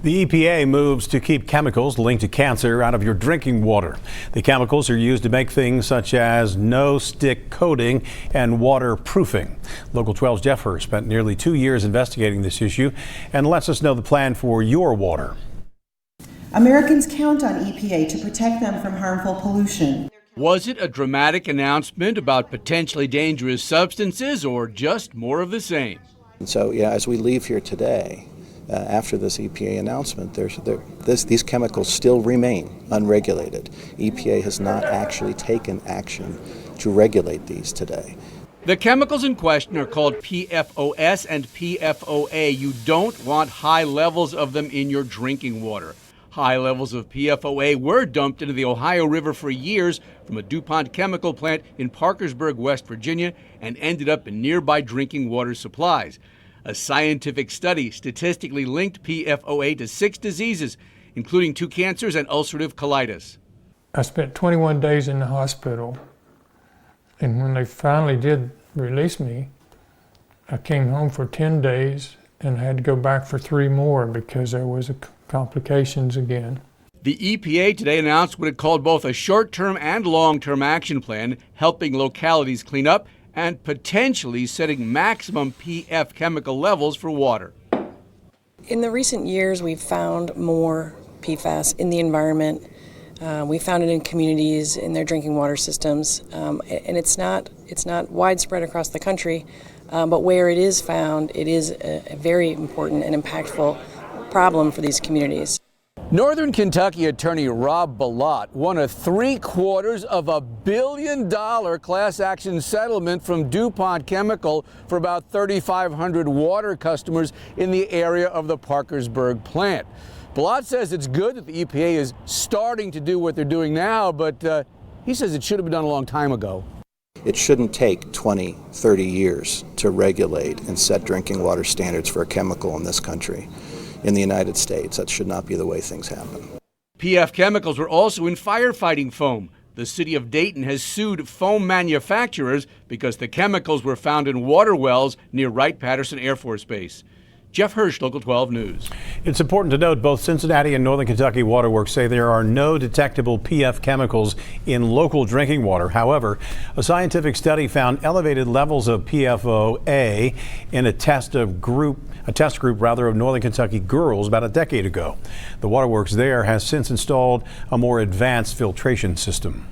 The EPA moves to keep chemicals linked to cancer out of your drinking water. The chemicals are used to make things such as no-stick coating and waterproofing. Local 12's Jeff Hirsch spent nearly 2 years investigating this issue and lets us know the plan for your water. Americans count on EPA to protect them from harmful pollution. Was it a dramatic announcement about potentially dangerous substances or just more of the same? And so, as we leave here today, after this EPA announcement, these chemicals still remain unregulated. EPA has not actually taken action to regulate these today. The chemicals in question are called PFOS and PFOA. You don't want high levels of them in your drinking water. High levels of PFOA were dumped into the Ohio River for years from a DuPont chemical plant in Parkersburg, West Virginia, and ended up in nearby drinking water supplies. A scientific study statistically linked PFOA to 6 diseases, including 2 cancers and ulcerative colitis. I spent 21 days in the hospital, and when they finally did release me, I came home for 10 days and had to go back for 3 more because there was complications again. The EPA today announced what it called both a short-term and long-term action plan, helping localities clean up and potentially setting maximum PF chemical levels for water. In the recent years, we've found more PFAS in the environment. We found it in communities, in their drinking water systems, and it's not widespread across the country, but where it is found, it is a very important and impactful problem for these communities. Northern Kentucky attorney Rob Bilott won a $750 million class action settlement from DuPont Chemical for about 3,500 water customers in the area of the Parkersburg plant. Bilott says it's good that the EPA is starting to do what they're doing now, but he says it should have been done a long time ago. It shouldn't take 20, 30 years to regulate and set drinking water standards for a chemical in this country. In the United States, that should not be the way things happen. PF chemicals were also in firefighting foam. The city of Dayton has sued foam manufacturers because the chemicals were found in water wells near Wright-Patterson Air Force Base. Jeff Hirsch, Local 12 News. It's important to note both Cincinnati and Northern Kentucky Waterworks say there are no detectable PF chemicals in local drinking water. However, a scientific study found elevated levels of PFOA in a test group of Northern Kentucky girls about a decade ago. The Waterworks there has since installed a more advanced filtration system.